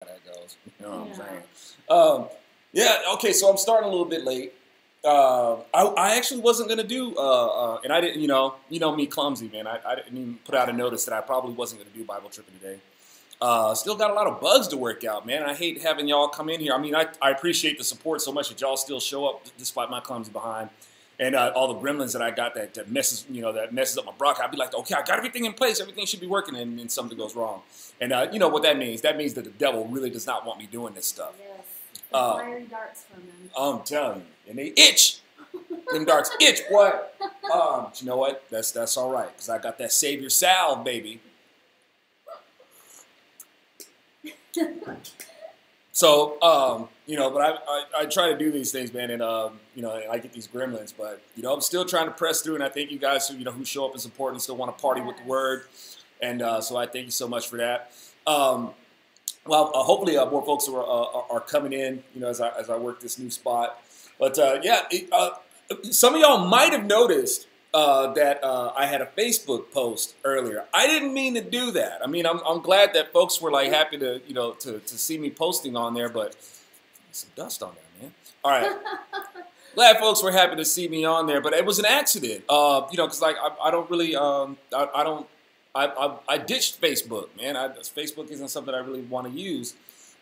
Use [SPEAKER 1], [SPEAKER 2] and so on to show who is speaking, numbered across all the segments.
[SPEAKER 1] that goes. You know what I'm saying? Yeah, okay, so I'm starting a little bit late. I actually wasn't gonna do, and I didn't, me, clumsy man. I didn't even put out a notice that I probably wasn't gonna do Bible tripping today. Still got a lot of bugs to work out, man. I hate having y'all come in here. I mean, I appreciate the support so much that y'all still show up despite my clumsy behind. And all the gremlins that I got that messes, that messes up my broadcast. I'd be like, okay, I got everything in place. Everything should be working, and then something goes wrong. And you know what that means? That means that the devil really does not want me doing this stuff.
[SPEAKER 2] Yes. Fiery darts from them.
[SPEAKER 1] I'm telling you. And they itch. Them darts itch, boy. But you know what? That's all right, because I got that Savior salve, baby. So, but I try to do these things, man, and, I get these gremlins, but, I'm still trying to press through, and I thank you guys who show up and support and still want to party with the word, and so I thank you so much for that. Hopefully more folks are coming in, as I work this new spot. But, some of y'all might have noticed that I had a Facebook post earlier. I didn't mean to do that. I mean, I'm glad that folks were like happy to to see me posting on there, but there's some dust on there, man. All right. Glad folks were happy to see me on there, but it was an accident. Because like I don't really I ditched Facebook, man. Facebook isn't something I really want to use,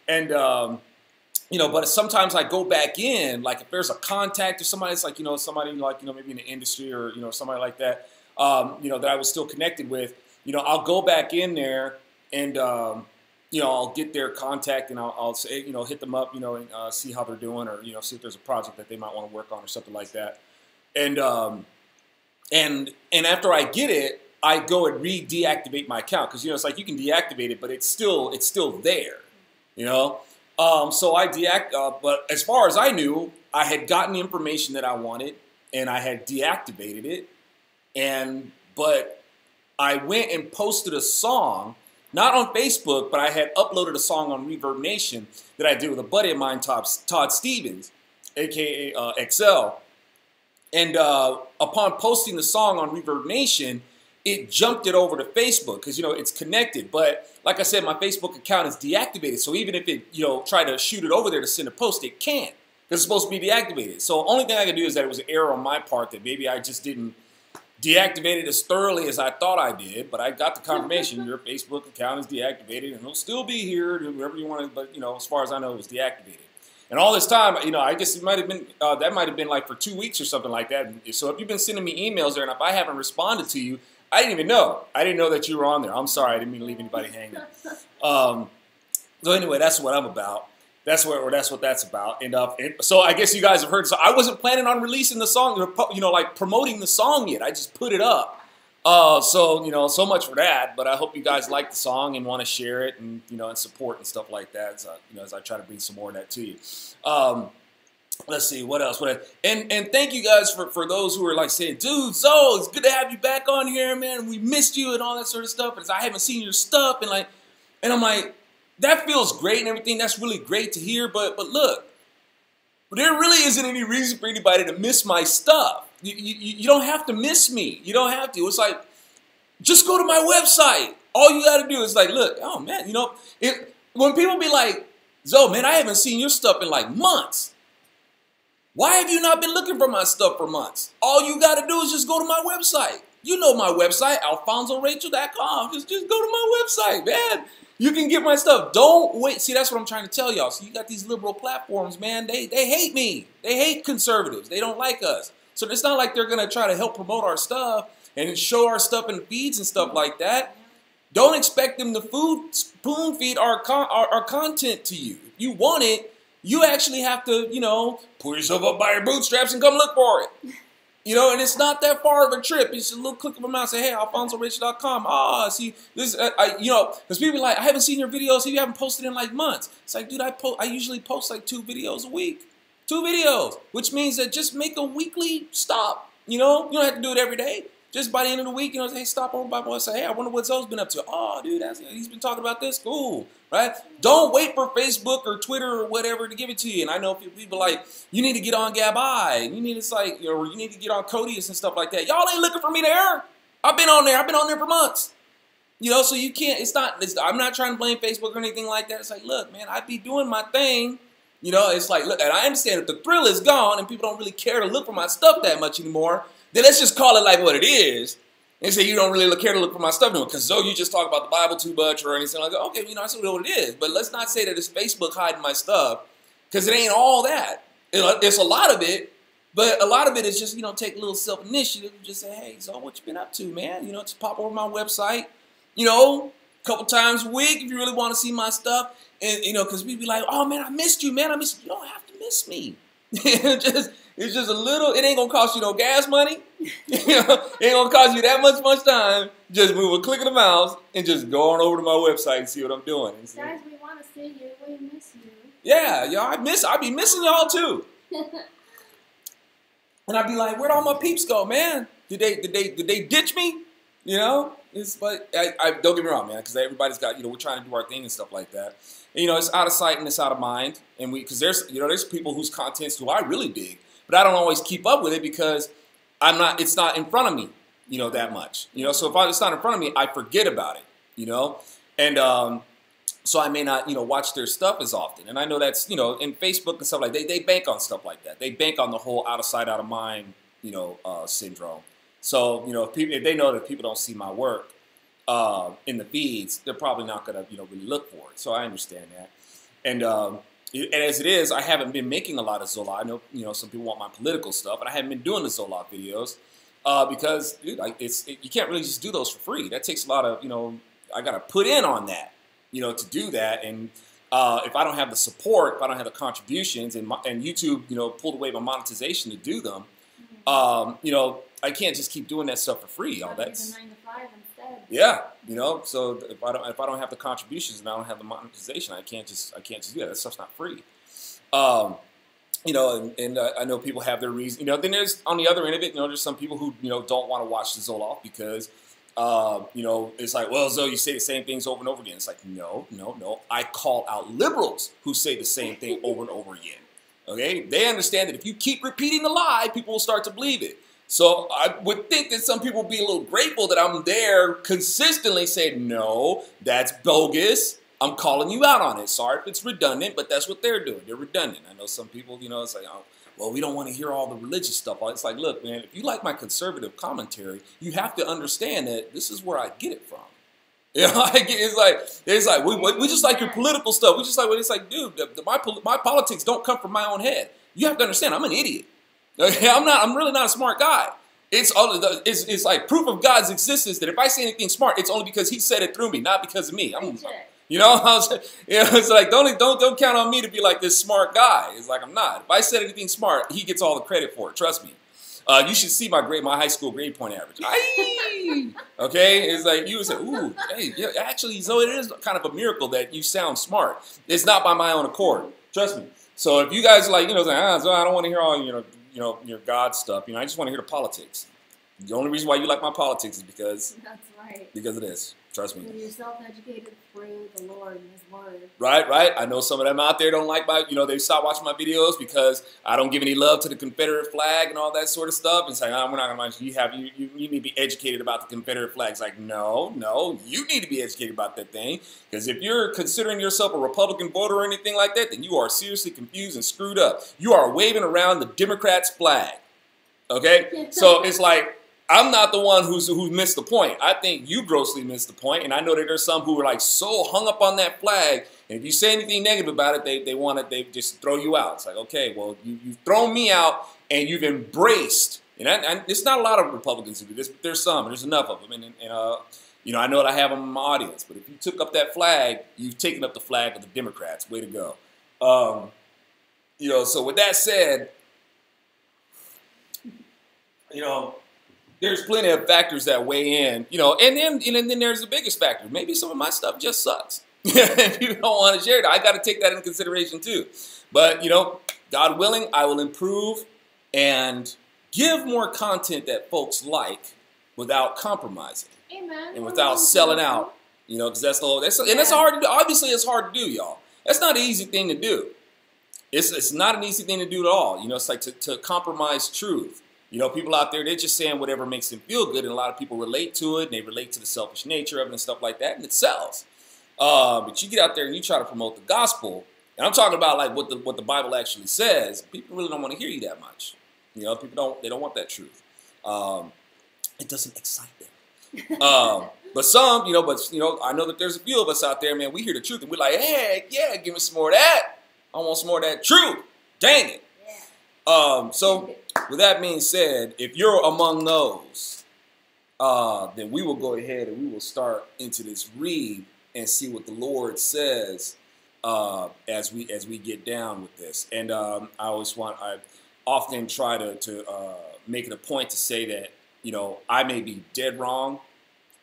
[SPEAKER 1] and but sometimes I go back in, like if there's a contact or somebody that's like, somebody like, maybe in the industry or, somebody like that, that I was still connected with, I'll go back in there and, I'll get their contact and I'll say, hit them up, and see how they're doing or, see if there's a project that they might want to work on or something like that. And after I get it, I go and deactivate my account because, it's like you can deactivate it, but it's still there, So I but as far as I knew, I had gotten the information that I wanted, and I had deactivated it. But I went and posted a song, not on Facebook, but I had uploaded a song on Reverb Nation that I did with a buddy of mine, Todd Stevens, aka XL. And upon posting the song on Reverb Nation, it jumped it over to Facebook because, it's connected. But like I said, my Facebook account is deactivated. So even if it, try to shoot it over there to send a post, it can't because it's supposed to be deactivated. So the only thing I can do is that it was an error on my part that maybe I just didn't deactivate it as thoroughly as I thought I did. But I got the confirmation your Facebook account is deactivated and it'll still be here, wherever you want to. But, as far as I know, it was deactivated. And all this time, I guess it might have been, that might have been like for 2 weeks or something like that. So if you've been sending me emails there and if I haven't responded to you, I didn't even know. I didn't know that you were on there. I'm sorry. I didn't mean to leave anybody hanging. So anyway, that's what I'm about. That's what that's about. And so I guess you guys have heard. So I wasn't planning on releasing the song, like promoting the song yet. I just put it up. So much for that. But I hope you guys like the song and want to share it and, and support and stuff like that. So, as I try to bring some more of that to you. Let's see, what else? And thank you guys for those who are like saying, dude, Zoe, it's good to have you back on here, man. We missed you and all that sort of stuff. And I haven't seen your stuff. And I'm like, that feels great and everything. That's really great to hear. But look, there really isn't any reason for anybody to miss my stuff. You don't have to miss me. You don't have to. It's like, just go to my website. All you got to do is like, look, oh, man, when people be like, Zoe, man, I haven't seen your stuff in like months. Why have you not been looking for my stuff for months? All you got to do is just go to my website. You know my website, alfonsorachel.com. Just go to my website, man. You can get my stuff. Don't wait. See, that's what I'm trying to tell y'all. So you got these liberal platforms, man. They hate me. They hate conservatives. They don't like us. So it's not like they're going to try to help promote our stuff and show our stuff in feeds and stuff like that. Don't expect them to spoon feed our content to you. If you want it, you actually have to, pull yourself up by your bootstraps and come look for it. And it's not that far of a trip. It's just a little click of a mouse. Say, hey, alfonsorachel.com. See, this, because people be like, I haven't seen your videos. You haven't posted in like months. It's like, dude, I usually post like 2 videos a week. 2 videos, which means that just make a weekly stop. You don't have to do it every day. Just by the end of the week, hey, stop over by my website. Hey, I wonder what Zoe's been up to. Oh, dude, he's been talking about this. Cool, right? Don't wait for Facebook or Twitter or whatever to give it to you. And I know people like, you need to get on Gabai. You need to get on Codius and stuff like that. Y'all ain't looking for me there. I've been on there. I've been on there for months. You know, so you can't, I'm not trying to blame Facebook or anything like that. It's like, look, man, I be doing my thing. You know, it's like, look, and I understand if the thrill is gone and people don't really care to look for my stuff that much anymore, then let's just call it like what it is and say you don't really care to look for my stuff anymore because you just talk about the Bible too much or anything like that. Okay, you know, that's what it is. But let's not say that it's Facebook hiding my stuff because it ain't all that. It's a lot of it, but a lot of it is just, you know, take a little self-initiative and just say, hey, so what you been up to, man? You know, just pop over my website, you know, a couple times a week if you really want to see my stuff. And, you know, because we'd be like, oh, man, I missed you, man. I missed you. You don't have to miss me. It's just a little, it ain't going to cost you no gas money. You know, it ain't going to cost you that much time. Just move a click of the mouse and just go on over to my website and see what I'm doing.
[SPEAKER 2] Guys, we want to see you. We miss you.
[SPEAKER 1] Yeah, y'all, I be missing y'all too. And I'd be like, where'd all my peeps go, man? Did they ditch me? You know? It's like, I don't get me wrong, man, because everybody's got, you know, we're trying to do our thing and stuff like that. And, you know, it's out of sight and it's out of mind. And because there's people whose contents who I really dig, but I don't always keep up with it because it's not in front of me, you know, that much. You know, so if it's not in front of me, I forget about it, you know? And so I may not, you know, watch their stuff as often. And I know that's, you know, in Facebook and stuff like that, they bank on stuff like that. They bank on the whole out of sight, out of mind, you know, syndrome. So, you know, if they know that people don't see my work in the feeds, they're probably not going to, you know, really look for it. So I understand that. And as it is, I haven't been making a lot of Zola. I know, you know, some people want my political stuff, but I haven't been doing the Zola videos because, dude, you can't really just do those for free. That takes a lot of, you know, I got to put in on that, you know, to do that. And if I don't have the support, if I don't have the contributions, and YouTube, you know, pulled away my monetization to do them, you know, I can't just keep doing that stuff for free. All that's
[SPEAKER 2] 9 to 5 instead.
[SPEAKER 1] Yeah, you know. So if I don't have the contributions and I don't have the monetization, I can't just do that. That stuff's not free. You know, and I know people have their reasons. You know, then there's on the other end of it, you know, there's some people who, you know, don't want to watch the Zoloft because you know, it's like, well, Zoe, you say the same things over and over again. It's like, no. I call out liberals who say the same thing over and over again. Okay, they understand that if you keep repeating the lie, people will start to believe it. So I would think that some people would be a little grateful that I'm there consistently saying, no, that's bogus. I'm calling you out on it. Sorry if it's redundant, but that's what they're doing. They're redundant. I know some people, you know, it's like, oh, well, we don't want to hear all the religious stuff. It's like, look, man, if you like my conservative commentary, you have to understand that this is where I get it from. You know, it's like we just like your political stuff. We just like, it's like, dude, my politics don't come from my own head. You have to understand, I'm an idiot. Okay, I'm really not a smart guy. It's like proof of God's existence that if I say anything smart, it's only because He said it through me, not because of me. You know, it's like don't count on me to be like this smart guy. It's like I'm not. If I said anything smart, He gets all the credit for it. Trust me. You should see my high school grade point average. Okay, it's like you would say, ooh, hey, yeah, actually, so it is kind of a miracle that you sound smart. It's not by my own accord. Trust me. So if you guys are like, you know, say, so I don't want to hear all your God stuff. You know, I just want to hear the politics. The only reason why you like my politics is because of this. Trust me.
[SPEAKER 2] You're self-educated through the Lord and His Word.
[SPEAKER 1] Right. I know some of them out there don't like my, you know, they stop watching my videos because I don't give any love to the Confederate flag and all that sort of stuff. And say, we're not going to you need to be educated about the Confederate flag. It's like, no, you need to be educated about that thing. Because if you're considering yourself a Republican voter or anything like that, then you are seriously confused and screwed up. You are waving around the Democrats' flag. Okay? So it's like, I'm not the one who missed the point. I think you grossly missed the point, and I know that there's some who are like so hung up on that flag, and if you say anything negative about it, they just throw you out. It's like, okay, well, you've thrown me out, and you've embraced. And it's not a lot of Republicans who do this, but there's some. There's enough of them, and you know, I know that I have them in my audience, but if you took up that flag, you've taken up the flag of the Democrats. Way to go. You know, so with that said, you know, there's plenty of factors that weigh in, you know, and then there's the biggest factor. Maybe some of my stuff just sucks. If you don't want to share it, I got to take that into consideration too. But, you know, God willing, I will improve and give more content that folks like without compromising.
[SPEAKER 2] Amen.
[SPEAKER 1] And without selling out, you know, because that's hard to do. Obviously, it's hard to do, y'all. That's not an easy thing to do. It's not an easy thing to do at all. You know, it's like to compromise truth. You know, people out there, they're just saying whatever makes them feel good, and a lot of people relate to it, and they relate to the selfish nature of it and stuff like that, and it sells. But you get out there and you try to promote the gospel, and I'm talking about like what the Bible actually says. People really don't want to hear you that much. You know, they don't want that truth. It doesn't excite them. But some, I know that there's a few of us out there, man. We hear the truth and we're like, hey, yeah, give me some more of that. I want some more of that truth. Dang it. Yeah. So with that being said, if you're among those, then we will go ahead and we will start into this read and see what the Lord says as we get down with this. And I often try to make it a point to say that, I may be dead wrong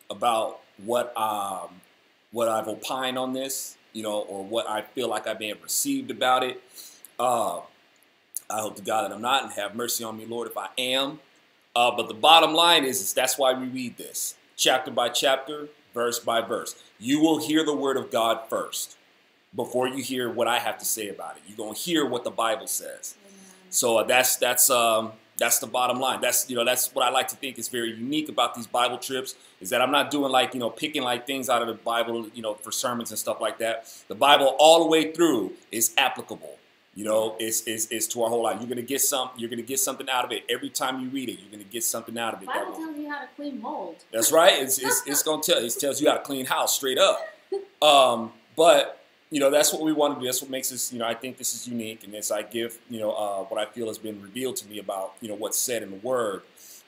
[SPEAKER 1] about what I've opined on this, or what I feel like I may have received about it. I hope to God that I'm not, and have mercy on me, Lord, if I am. But the bottom line is that's why we read this, chapter by chapter, verse by verse. You will hear the word of God first before you hear what I have to say about it. You're going to hear what the Bible says. Amen. So that's the bottom line. That's what I like to think is very unique about these Bible trips, is that I'm not doing picking things out of the Bible, for sermons and stuff like that. The Bible all the way through is applicable. It's to our whole life. You're gonna get something out of it every time you read it. You're gonna get something out of it.
[SPEAKER 2] The Bible tells you how to clean mold.
[SPEAKER 1] That's right. It tells you how to clean house straight up. But that's what we want to do. That's what makes us, I think this is unique. And as I give, what I feel has been revealed to me about, what's said in the Word,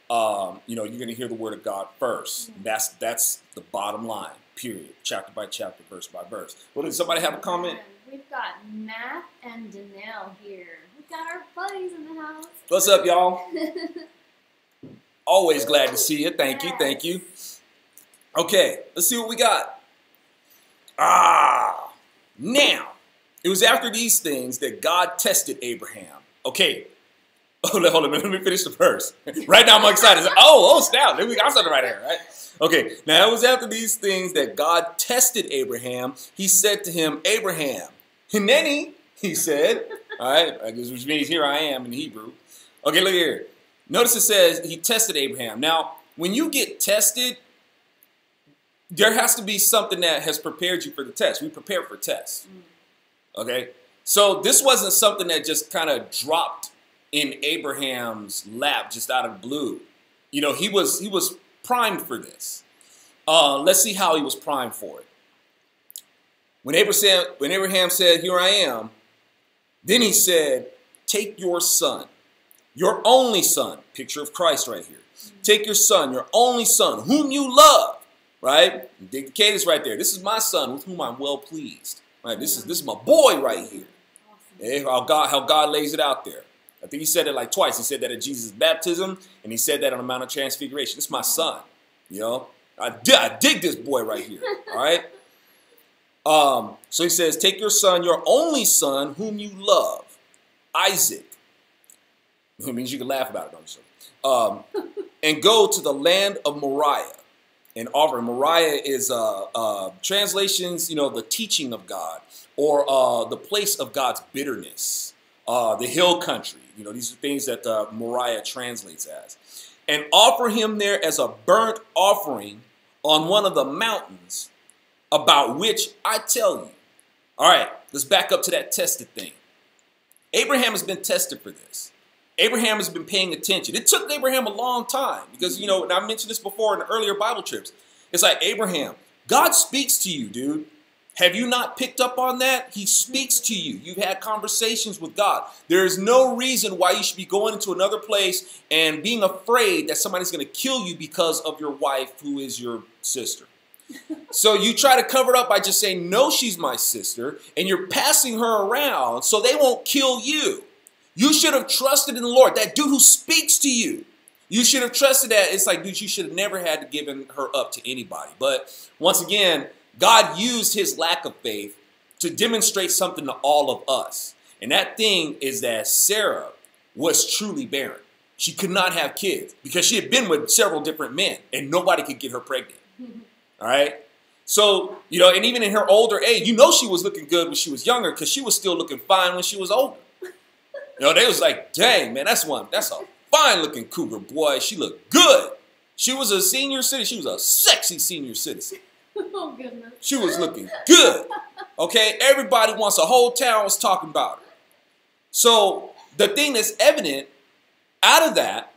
[SPEAKER 1] you're going to hear the Word of God first. Mm-hmm. That's the bottom line, period. Chapter by chapter, verse by verse. Well, did somebody have a comment?
[SPEAKER 2] We've got Matt and Danelle here. We've got our buddies in the house.
[SPEAKER 1] What's up, y'all? Always glad to see you. Thank you. Okay, let's see what we got. Now, it was after these things that God tested Abraham. Okay. Hold on. Let me finish the verse. Right now I'm excited. Snap. We got something right here, right? Okay. Now, it was after these things that God tested Abraham. He said to him, Abraham. Hineni, he said. All right. Which means here I am in Hebrew. Okay, look here. Notice it says he tested Abraham. Now, when you get tested, there has to be something that has prepared you for the test. We prepare for tests. Okay? So this wasn't something that just kind of dropped in Abraham's lap just out of the blue. He was primed for this. Let's see how he was primed for it. When Abraham said, here I am, then he said, take your son, your only son, picture of Christ right here. Take your son, your only son, whom you love. Right? Dig the cadence right there. This is my son with whom I'm well pleased. Right? This is my boy right here. Awesome. How God lays it out there. I think he said it like twice. He said that at Jesus' baptism, and he said that on the Mount of Transfiguration. This is my son. I dig this boy right here. All right? So he says, take your son, your only son, whom you love, Isaac. It means you can laugh about it, don't you? And go to the land of Moriah. And offer. Moriah is translations, the teaching of God, or the place of God's bitterness, the hill country. These are things that Moriah translates as. And offer him there as a burnt offering on one of the mountains about which I tell you. All right, let's back up to that tested thing. Abraham has been tested for this. Abraham has been paying attention. It took Abraham a long time because, and I mentioned this before in the earlier Bible trips. It's like, Abraham, God speaks to you, dude. Have you not picked up on that? He speaks to you. You've had conversations with God. There is no reason why you should be going into another place and being afraid that somebody's going to kill you because of your wife, who is your sister. So you try to cover it up by just saying, no, she's my sister, and you're passing her around so they won't kill you. You should have trusted in the Lord. That dude who speaks to you. You should have trusted that. It's like, dude, you should have never had to give her up to anybody. But once again, God used his lack of faith to demonstrate something to all of us. And that thing is that Sarah was truly barren. She could not have kids because she had been with several different men and nobody could get her pregnant. All right? So, and even in her older age, she was looking good when she was younger because she was still looking fine when she was older. They was like, dang, man, that's a fine looking cougar, boy. She looked good. She was a senior citizen. She was a sexy senior citizen.
[SPEAKER 2] Oh, goodness.
[SPEAKER 1] She was looking good. Okay, everybody wants, a whole town was talking about her. So the thing that's evident out of that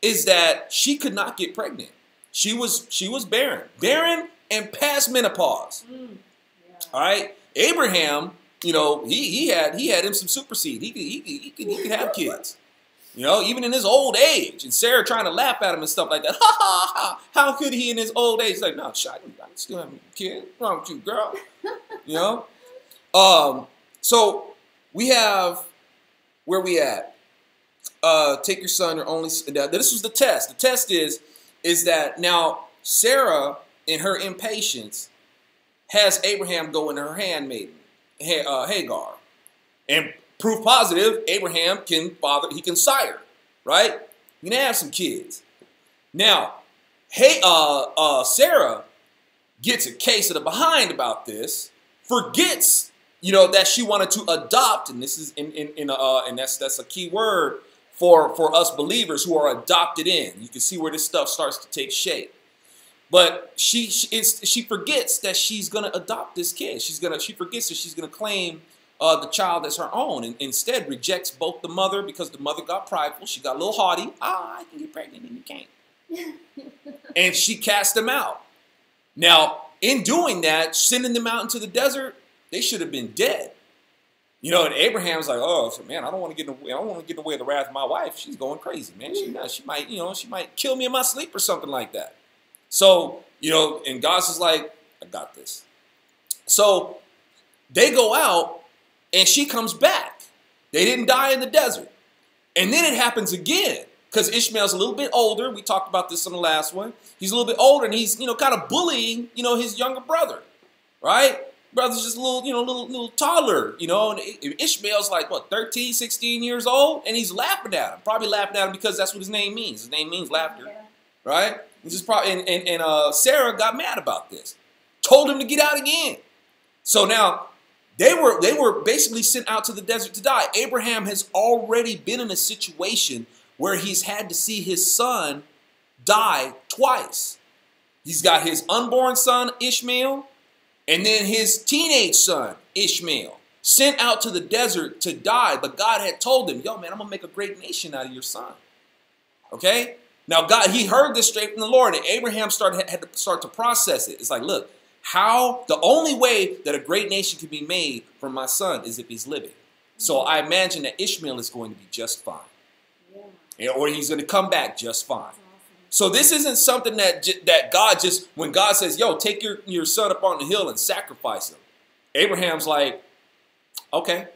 [SPEAKER 1] is that she could not get pregnant. She was barren and past menopause. Yeah. All right, Abraham, you know, he had him some super seed. He could have kids. You know, even in his old age, and Sarah trying to laugh at him and stuff like that. Ha ha ha! How could he in his old age? He's like, no, I still have a kid. What's wrong with you, girl? You know. So we have, where we at? Take your son, your only. This was the test. The test is that now Sarah, in her impatience, has Abraham go into her handmaiden, Hagar, and proof positive, Abraham can sire, right? You can have some kids. Now, Sarah gets a case of the behind about this, forgets, you know, that she wanted to adopt, and this is and that's a key word for us believers who are adopted in. You can see where this stuff starts to take shape. But she forgets that she's gonna adopt this kid. She forgets that she's gonna claim the child as her own, and instead rejects both the mother because the mother got prideful. She got a little haughty. I can get pregnant and you can't. And she cast them out. Now, in doing that, sending them out into the desert, they should have been dead. You know, and Abraham's like, oh man, I don't want to get in the way of the wrath of my wife. She's going crazy, man. She might kill me in my sleep or something like that. So, you know, and God's just like, I got this. So they go out and she comes back. They didn't die in the desert. And then it happens again because Ishmael's a little bit older. We talked about this in the last one. He's a little bit older and he's, you know, kind of bullying, you know, his younger brother, right? Brother's just a little, you know, little taller, you know, and Ishmael's like, what, 13, 16 years old? And he's laughing at him. Probably laughing at him because that's what his name means. His name means laughter, right? This is probably, and Sarah got mad about this. Told him to get out again. So now they were basically sent out to the desert to die. Abraham has already been in a situation where he's had to see his son die twice. He's got his unborn son, Ishmael, and then his teenage son, Ishmael, sent out to the desert to die. But God had told him, yo, man, I'm going to make a great nation out of your son. Okay? Now, God, he heard this straight from the Lord, and Abraham had to start to process it. It's like, look, the only way that a great nation can be made from my son is if he's living. So I imagine that Ishmael is going to be just fine. Yeah. Or he's going to come back just fine. So this isn't something that God just, when God says, yo, take your son up on the hill and sacrifice him. Abraham's like, okay.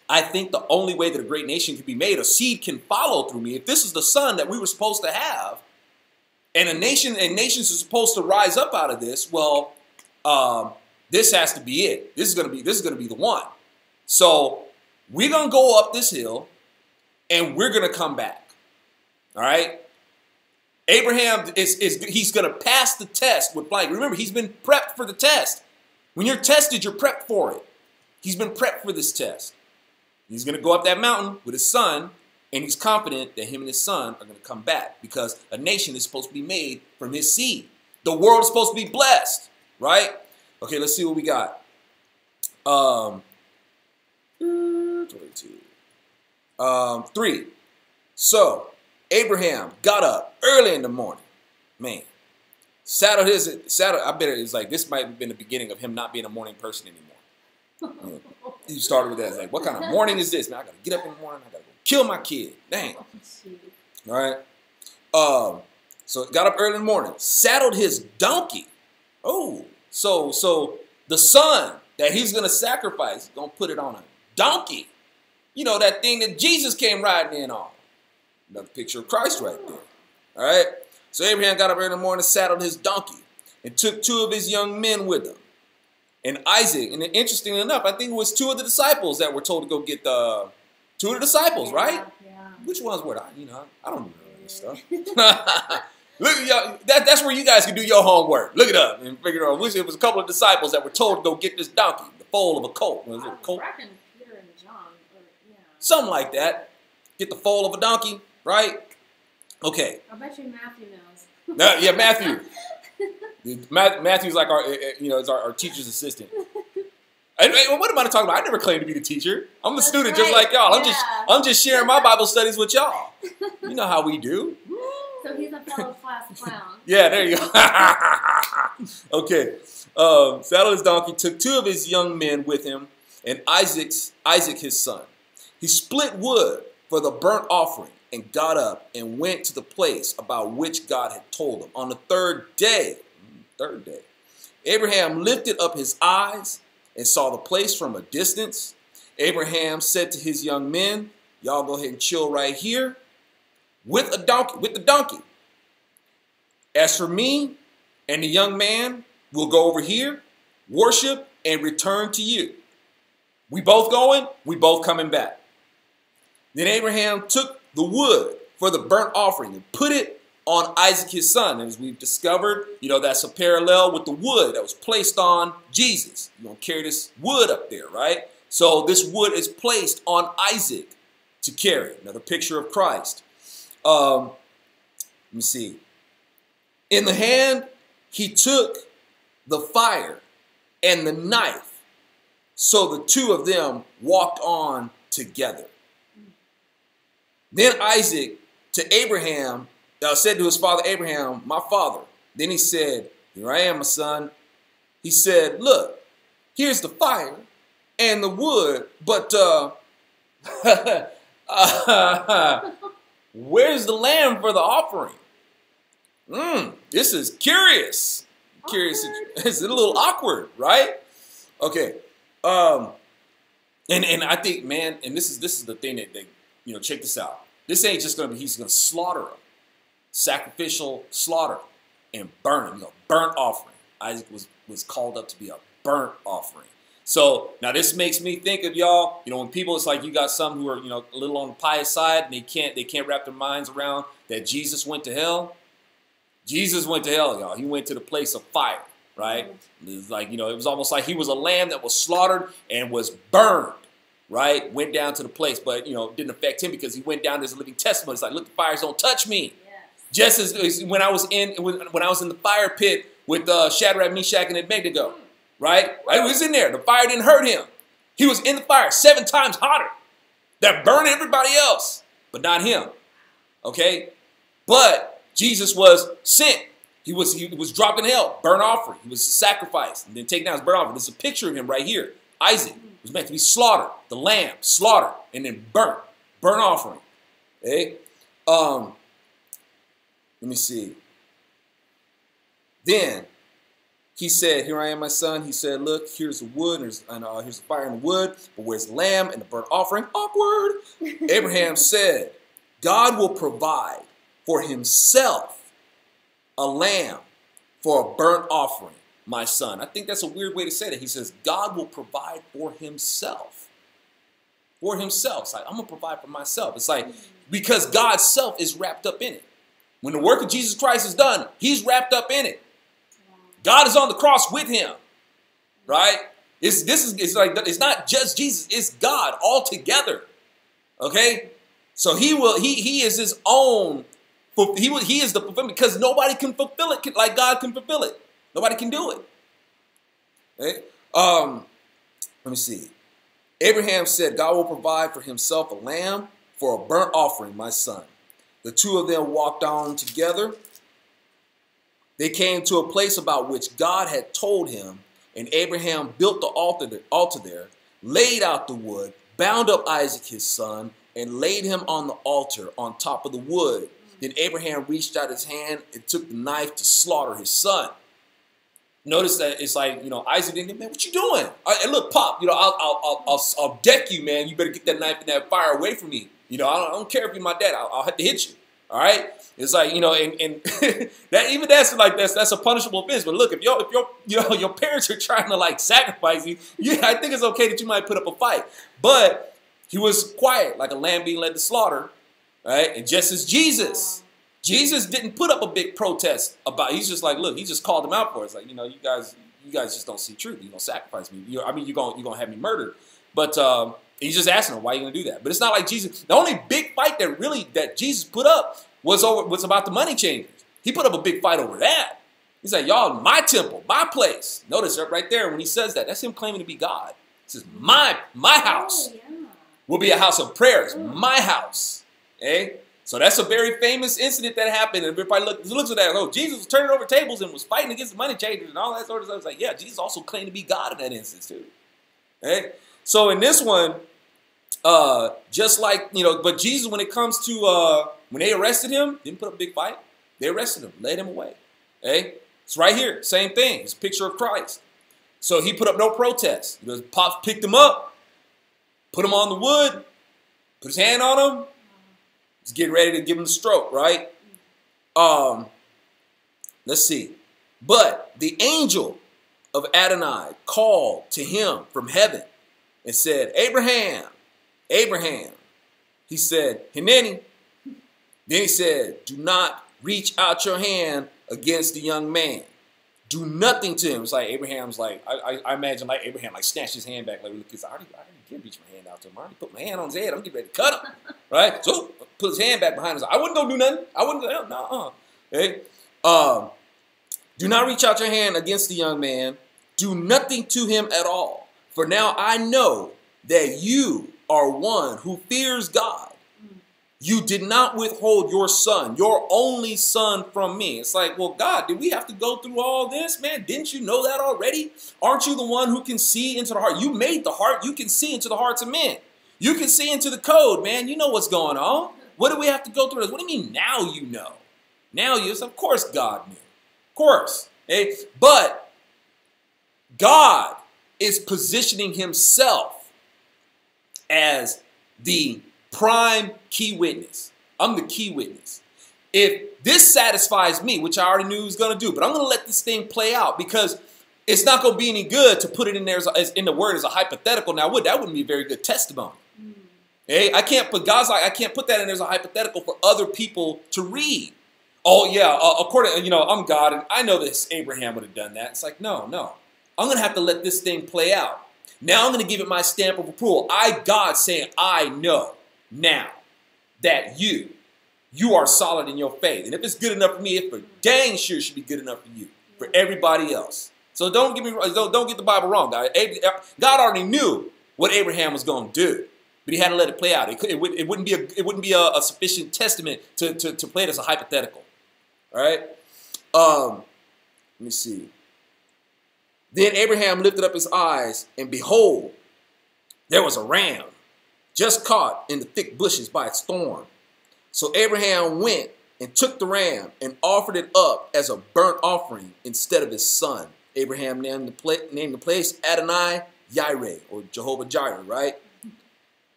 [SPEAKER 1] I think the only way that a great nation can be made, a seed can follow through me. If this is the son that we were supposed to have, and nations are supposed to rise up out of this, well, this has to be it. This is gonna be the one. So we're gonna go up this hill, and we're gonna come back. All right. Abraham he's gonna pass the test with flying. Remember, he's been prepped for the test. When you're tested, you're prepped for it. He's been prepped for this test. He's going to go up that mountain with his son, and he's confident that him and his son are going to come back because a nation is supposed to be made from his seed. The world is supposed to be blessed, right? Okay, let's see what we got. 3. So Abraham got up early in the morning, man. Saddled. I bet it's like this might have been the beginning of him not being a morning person anymore. He started with that. It's like, what kind of morning is this? Man, I gotta get up in the morning. I gotta go kill my kid. Dang. All right. So got up early in the morning, saddled his donkey. Oh, so the son that he's gonna sacrifice, gonna put it on a donkey. You know, that thing that Jesus came riding in on. Another picture of Christ right there. All right. So Abraham got up early in the morning, saddled his donkey, and took 2 of his young men with him. And Isaac, and interestingly enough, I think it was 2 of the disciples that were told to go get 2 of the disciples, right? Yeah. Which ones were I don't remember this stuff. Look, y'all, that's where you guys can do your homework. Look it up and figure out which it was a couple of disciples that were told to go get this donkey, the foal of a colt. Was it a colt?
[SPEAKER 2] I reckon Peter and John, yeah.
[SPEAKER 1] Something like that. Get the foal of a donkey, right? Okay.
[SPEAKER 2] I bet you Matthew knows.
[SPEAKER 1] Yeah, Matthew. Matthew's like our, is our teacher's assistant. And what am I talking about? I never claimed to be the teacher. I'm the student just like y'all. I'm just sharing my Bible studies with y'all. You know how we do.
[SPEAKER 2] So he's a fellow class clown.
[SPEAKER 1] Yeah, there you go. Okay. Saddled his donkey, took 2 of his young men with him, and Isaac his son. He split wood for the burnt offering and got up and went to the place about which God had told him. On the third day, Abraham lifted up his eyes and saw the place from a distance. Abraham said to his young men, y'all go ahead and chill right here with the donkey. As for me and the young man, we'll go over here, worship, and return to you. We both going, we both coming back. Then Abraham took the wood for the burnt offering and put it on Isaac his son. And as we've discovered, that's a parallel with the wood that was placed on Jesus. You're going to carry this wood up there, right? So this wood is placed on Isaac to carry. Another picture of Christ. Let me see. In the hand, he took the fire and the knife. So the 2 of them walked on together. Then Isaac to Abraham said to his father Abraham, my father. Then he said, here I am, my son. He said, look, here's the fire and the wood, but where's the lamb for the offering? This is curious. Curious. It's a little awkward, right? Okay. And I think, man, and this is the thing that check this out. This ain't just gonna be he's gonna slaughter them, sacrificial slaughter, and burn them. Burnt offering. Isaac was called up to be a burnt offering. So now this makes me think of y'all. When people, it's like you got some who are a little on the pious side, and they can't wrap their minds around that Jesus went to hell. Jesus went to hell, y'all. He went to the place of fire, right? It's like, it was almost like he was a lamb that was slaughtered and was burned, right? Went down to the place, but, it didn't affect him because he went down as a living testimony. It's like, look, the fires don't touch me. Yes. Just as when I was in the fire pit with Shadrach, Meshach, and Abednego, right? I was in there. The fire didn't hurt him. He was in the fire 7 times hotter. That burned everybody else, but not him, okay? But Jesus was sent. He was dropped in hell, burnt offering. He was sacrificed and then taken down as burnt offering. There's a picture of him right here. Isaac was meant to be slaughtered, the lamb slaughtered and then burnt offering. Okay? Let me see. Then he said, here I am, my son. He said, look, here's the wood, here's the fire and the wood, but where's the lamb and the burnt offering? Awkward. Abraham said, God will provide for himself a lamb for a burnt offering, my son. I think that's a weird way to say that. He says, God will provide for himself. For himself. It's like, I'm going to provide for myself. It's like, because God's self is wrapped up in it. When the work of Jesus Christ is done, he's wrapped up in it. God is on the cross with him, right? It's not just Jesus, it's God altogether. Okay? So he is his own. He is the fulfillment because nobody can fulfill it like God can fulfill it. Nobody can do it. Okay? Let me see. Abraham said, God will provide for himself a lamb for a burnt offering, my son. The 2 of them walked on together. They came to a place about which God had told him, and Abraham built the altar there, laid out the wood, bound up Isaac his son, and laid him on the altar on top of the wood. Then Abraham reached out his hand and took the knife to slaughter his son. Notice that it's like, Isaac didn't, man, what you doing? And look, Pop, I'll deck you, man. You better get that knife and that fire away from me. I don't care if you're my dad. I'll have to hit you. All right. It's like, and that's a punishable offense. But look, if your parents are trying to sacrifice you, I think it's okay that you might put up a fight. But he was quiet, like a lamb being led to slaughter. Right? And just as Jesus didn't put up a big protest about it. He's just like, look, he just called them out for it. It's like, you guys just don't see truth. You're going to sacrifice me. You're going to have me murdered. But He's just asking him, why are you going to do that? But it's not like Jesus. The only big fight that Jesus put up was about the money changers. He put up a big fight over that. He's like, y'all, my temple, my place. Notice right there when he says that, that's him claiming to be God. He says, my house will be a house of prayers. My house. Okay? So that's a very famous incident that happened. And everybody looks at that. Oh, Jesus was turning over tables and was fighting against the money changers and all that sort of stuff. It's like, yeah, Jesus also claimed to be God in that instance too. Okay? So in this one, just like, but Jesus, when it comes to, when they arrested him, didn't put up a big fight. They arrested him, led him away. Okay? It's right here. Same thing. It's a picture of Christ. So he put up no protest. Pops picked him up, put him on the wood, put his hand on him. He's getting ready to give him the stroke, right? Let's see. But the angel of Adonai called to him from heaven and said, Abraham, Abraham. He said, Hineni. Then he said, do not reach out your hand against the young man. Do nothing to him. It's like Abraham's like, I imagine like Abraham like snatched his hand back like, because I already can't reach my hand out to him. I already put my hand on his head. I'm getting ready to cut him. Right? So put his hand back behind us. I wouldn't go do nothing. I wouldn't go, no. Okay? Do not reach out your hand against the young man. Do nothing to him at all. For now I know that you are one who fears God. You did not withhold your son, your only son, from me. It's like, well, God, did we have to go through all this, man? Didn't you know that already? Aren't you the one who can see into the heart? You made the heart. You can see into the hearts of men. You can see into the code, man. You know what's going on. What do we have to go through this? What do you mean now you know? Now you, of course God knew. Of course. Okay? But God is positioning himself as the prime key witness. I'm the key witness. If this satisfies me, which I already knew he was going to do, but I'm going to let this thing play out because it's not going to be any good to put it in there as in the word as a hypothetical. Now, that wouldn't be a very good testimony. Hey, I can't put God's like I can't put that in there as a hypothetical for other people to read. Oh yeah, according I'm God and I know this Abraham would have done that. It's like no. I'm going to have to let this thing play out. Now I'm going to give it my stamp of approval. God saying I know. Now that you are solid in your faith. And if it's good enough for me, it for dang sure should be good enough for you, for everybody else. So don't get the Bible wrong, guys. God already knew what Abraham was going to do, but he had to let it play out. It wouldn't be a sufficient testament to play it as a hypothetical. All right? Let me see. Then Abraham lifted up his eyes, and behold, there was a ram just caught in the thick bushes by its thorn. So Abraham went and took the ram and offered it up as a burnt offering instead of his son. Abraham named the place Adonai Yireh, or Jehovah Jireh, right?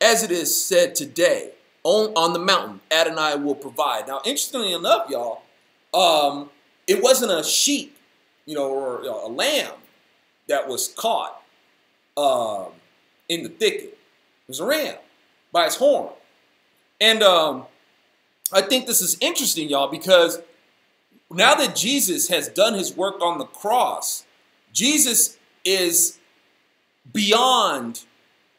[SPEAKER 1] As it is said today, on the mountain, Adonai will provide. Now, interestingly enough, y'all, it wasn't a sheep, or a lamb that was caught in the thicket. It was a ram by its horn. And I think this is interesting, y'all, because now that Jesus has done his work on the cross, Jesus is beyond,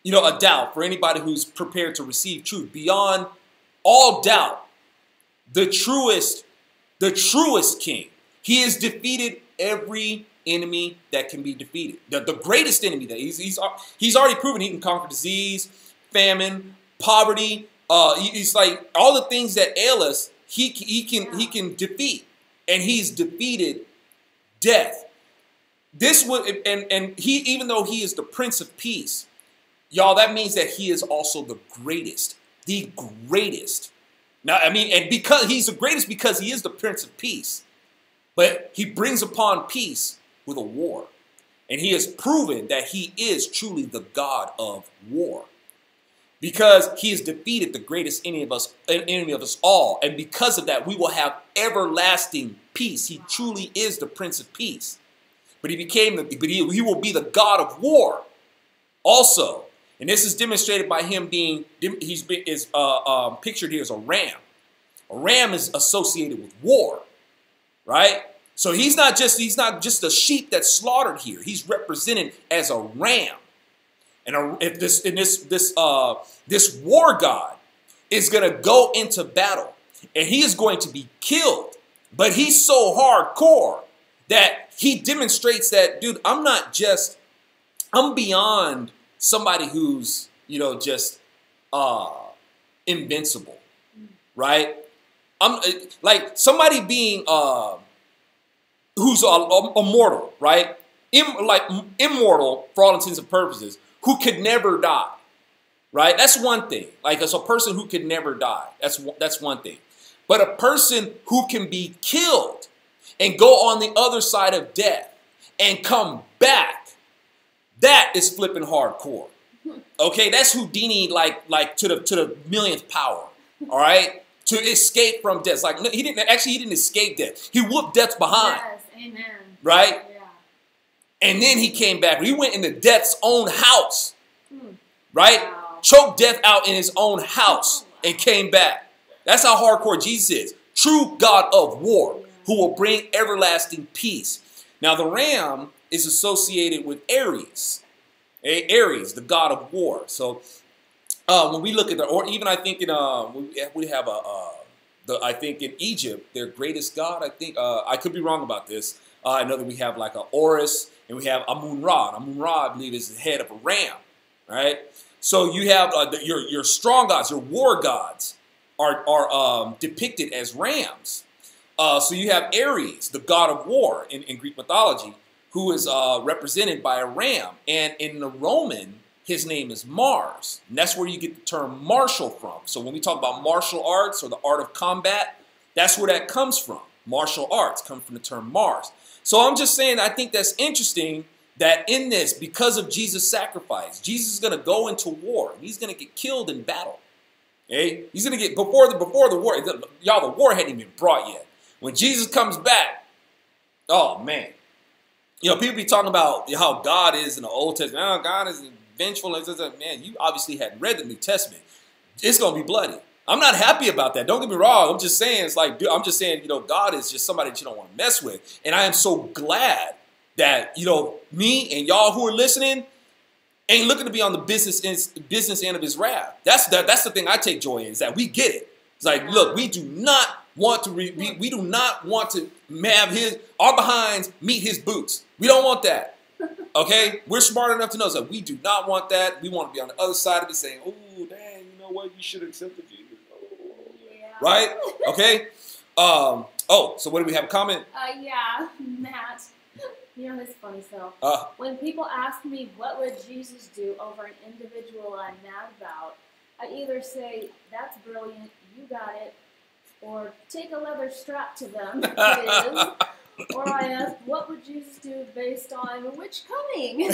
[SPEAKER 1] a doubt for anybody who's prepared to receive truth. Beyond all doubt, the truest king. He has defeated every enemy that can be defeated. The greatest enemy that he's already proven he can conquer disease, famine, poverty. He's like all the things that ail us. He can defeat, and he's defeated death. This would and he, even though he is the Prince of Peace, y'all, that means that he is also the greatest. The greatest. Now, and because he's the greatest because he is the Prince of Peace, but he brings upon peace with a war, and he has proven that he is truly the God of war. Because he has defeated the greatest enemy of us all. And because of that, we will have everlasting peace. He truly is the Prince of Peace. But he will be the God of war also. And this is demonstrated by him being, pictured here as a ram. A ram is associated with war, right? So he's not just a sheep that's slaughtered here. He's represented as a ram And if this war god is going to go into battle, and he is going to be killed, but he's so hardcore that he demonstrates that, dude, I'm beyond somebody who's, just invincible, right? I'm like somebody being who's immortal, right? Immortal for all intents and purposes, who could never die, right? That's one thing. Like, it's a person who could never die. That's one thing. But a person who can be killed and go on the other side of death and come back, that is flipping hardcore. Okay, that's Houdini, like to the millionth power. All right, to escape from death. Like, he didn't escape death. He whooped death behind.
[SPEAKER 2] Yes, amen.
[SPEAKER 1] Right.
[SPEAKER 2] Yeah.
[SPEAKER 1] And then he came back. He went into death's own house. Right.
[SPEAKER 2] Wow.
[SPEAKER 1] Choked death out in his own house and came back. That's how hardcore Jesus is. True God of war, who will bring everlasting peace. Now, the ram is associated with Ares. Ares, the god of war. So when we look at or even I think we have I think in Egypt, their greatest god, I think, I could be wrong about this. I know that we have like a Horus and we have Amun-Ra. Amun-Ra, I believe, is the head of a ram, right? So you have your strong gods, your war gods are depicted as rams. So you have Ares, the god of war in Greek mythology, who is represented by a ram. And in the Roman, his name is Mars. And that's where you get the term martial from. So when we talk about martial arts or the art of combat, that's where that comes from. Martial arts come from the term Mars. So I'm just saying, I think that's interesting that in this, because of Jesus' sacrifice, Jesus is going to go into war. He's going to get killed in battle. Okay? He's going to get, before the war, y'all, the war hadn't even been brought yet. When Jesus comes back, oh, man. People be talking about how God is in the Old Testament. Oh, God is vengeful. Man, you obviously hadn't read the New Testament. It's going to be bloody. I'm not happy about that. Don't get me wrong. I'm just saying, I'm just saying, God is just somebody that you don't want to mess with. And I am so glad that, me and y'all who are listening ain't looking to be on the business end of his wrath. That's the thing I take joy in, is that we get it. It's like, look, we do not want to we do not want to have our behinds meet his boots. We don't want that. Okay? We're smart enough to know that we do not want that. We want to be on the other side of it saying, oh, dang, you know what? You should accept the Jesus.
[SPEAKER 2] Yeah.
[SPEAKER 1] Right? Okay? So what do we have a comment?
[SPEAKER 2] Yeah, Matt. It's funny. So when people ask me what would Jesus do over an individual I'm mad about, I either say, that's brilliant, you got it, or take a leather strap to them, or I ask, what would Jesus do based on which coming?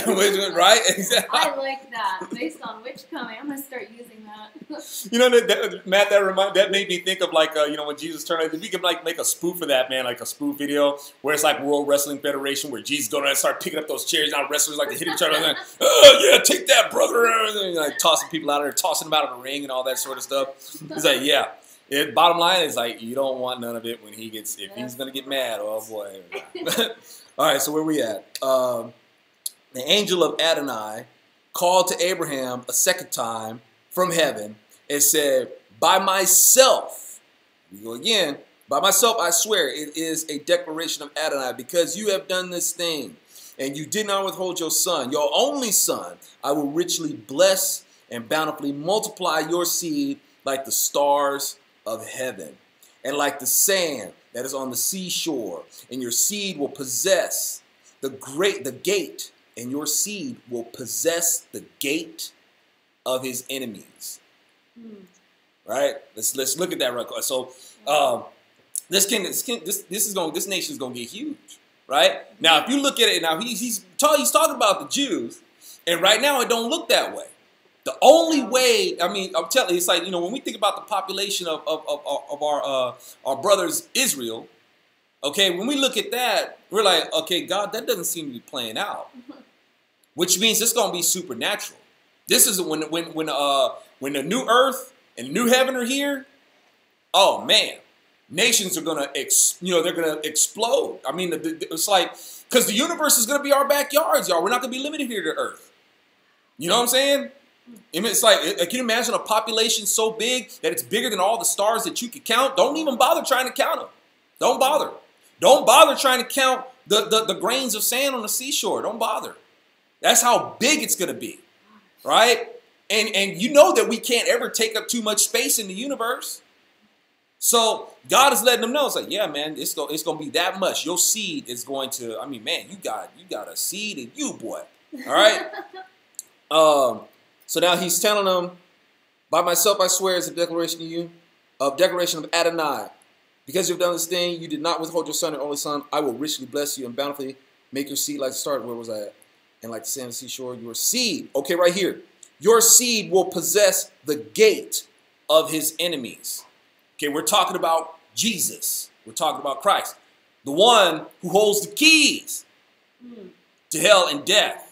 [SPEAKER 1] Right? Exactly.
[SPEAKER 2] I like that. Based on which coming. I'm going to start using that.
[SPEAKER 1] Matt, that made me think of when Jesus turned, we could make a spoof of that, man, like a spoof video where it's like World Wrestling Federation where Jesus going to start picking up those chairs, now wrestlers like to hit each other and like, oh yeah, take that, brother, and like tossing people out of there, tossing them out of the ring and all that sort of stuff. It's like, yeah. Bottom line is, like, you don't want none of it when he's going to get mad. Oh, boy. All right, so where we at? The angel of Adonai called to Abraham a second time from heaven and said, by myself, we go again, by myself I swear, it is a declaration of Adonai, because you have done this thing, and you did not withhold your son, your only son. I will richly bless and bountifully multiply your seed like the stars of heaven, and like the sand that is on the seashore, and your seed will possess the gate, and your seed will possess the gate of his enemies. Right? Let's look at that right quick. So this nation is gonna get huge. Right? Now, if you look at it now, he's talking about the Jews, and right now it don't look that way. The only way, I mean, I'm telling you, it's like, when we think about the population of our brothers Israel, okay, when we look at that, we're like, okay, God, that doesn't seem to be playing out, which means it's going to be supernatural. This is when the new earth and new heaven are here. Oh man, nations are going to, they're going to explode. I mean, it's like, because the universe is going to be our backyards, y'all. We're not going to be limited here to earth. You know what I'm saying? It's like, can you imagine a population so big that it's bigger than all the stars that you could count? Don't even bother trying to count them. Don't bother. Don't bother trying to count the grains of sand on the seashore. Don't bother. That's how big it's going to be, right? And you know that we can't ever take up too much space in the universe. So God is letting them know. It's like, yeah, man, it's going to be that much. Your seed is going to, I mean, man, you got a seed in you, boy. All right? So now he's telling them, by myself I swear as a declaration to you, declaration of Adonai. Because you've done this thing, you did not withhold your son and only son, I will richly bless you and bountifully make your seed like the stars. Where was I at? And like the sand of the seashore, your seed. Okay, right here. Your seed will possess the gate of his enemies. Okay, we're talking about Jesus. We're talking about Christ. The one who holds the keys to hell and death.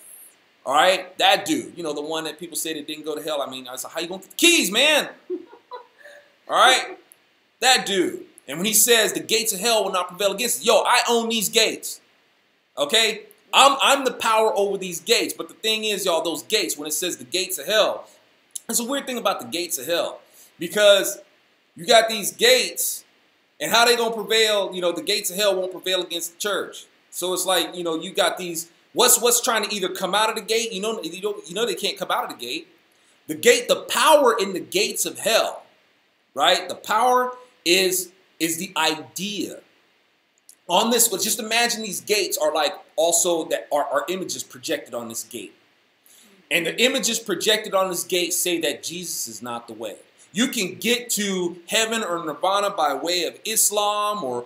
[SPEAKER 1] All right, that dude, you know, the one that people say that didn't go to hell. I mean, I was like, how you going to get the keys, man? All right, that dude. And when he says the gates of hell will not prevail against it, yo, I own these gates. Okay, I'm the power over these gates. But the thing is, y'all, those gates, when it says the gates of hell, it's a weird thing about the gates of hell. Because you got these gates, and how they going to prevail? You know, the gates of hell won't prevail against the church. So it's like, you know, you got these. What's trying to either come out of the gate? You know they can't come out of the gate. The power in the gates of hell, right? The power is the idea. On this, but just imagine these gates are like also that are images projected on this gate. And the images projected on this gate say that Jesus is not the way. You can get to heaven or nirvana by way of Islam or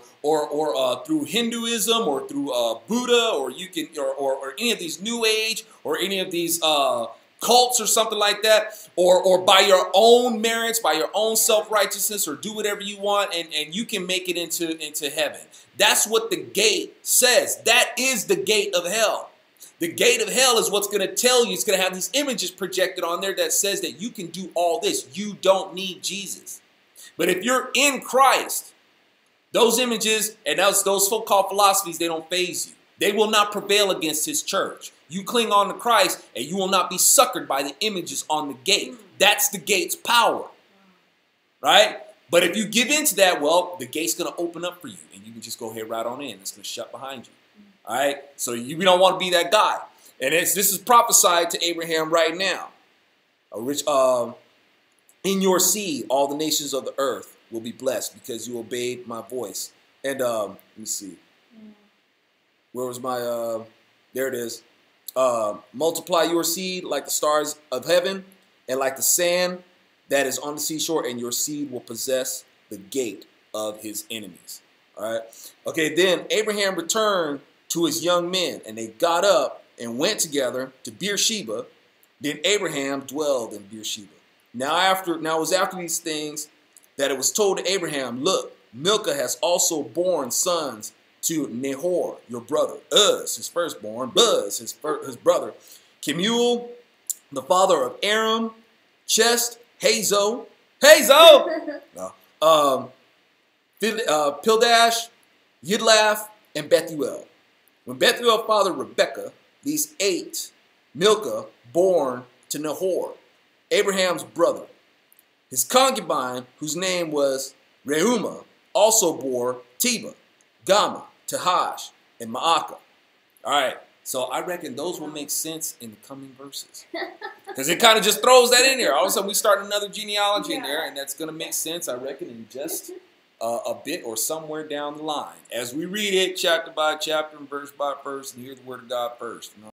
[SPEAKER 1] through Hinduism or through Buddha, or you can or any of these New Age or any of these cults or something like that, or by your own merits, by your own self-righteousness, or do whatever you want, and you can make it into heaven. That's what the gate says. That is the gate of hell. The gate of hell is what's going to tell you. It's going to have these images projected on there that says that you can do all this. You don't need Jesus. But if you're in Christ, those images and those so-called philosophies, they don't faze you. They will not prevail against his church. You cling on to Christ and you will not be suckered by the images on the gate. That's the gate's power, right? But if you give in to that, well, the gate's going to open up for you and you can just go ahead right on in. It's going to shut behind you. All right, so we don't want to be that guy, and this is prophesied to Abraham right now. In your seed, all the nations of the earth will be blessed because you obeyed my voice. And let me see, where was my? There it is. Multiply your seed like the stars of heaven, and like the sand that is on the seashore, and your seed will possess the gate of his enemies. All right. Okay. Then Abraham returned to his young men, and they got up and went together to Beersheba. Then Abraham dwelled in Beersheba. Now it was after these things that it was told to Abraham, look, Milcah has also borne sons to Nahor, your brother, Uz, his firstborn, Buz, his brother, Kemuel, the father of Aram, Chest, Hazo, Pildash, Yidlaf, and Bethuel. When Bethuel fathered Rebekah, these 8, Milcah, born to Nahor, Abraham's brother. His concubine, whose name was Reumah, also bore Teba, Gama, Tahash, and Maacah. All right, so I reckon those will make sense in the coming verses. Because it kind of just throws that in there. All of a sudden we start another genealogy in there, and that's going to make sense, I reckon, in just a bit or somewhere down the line. As we read it chapter by chapter and verse by verse and hear the word of God first. You know?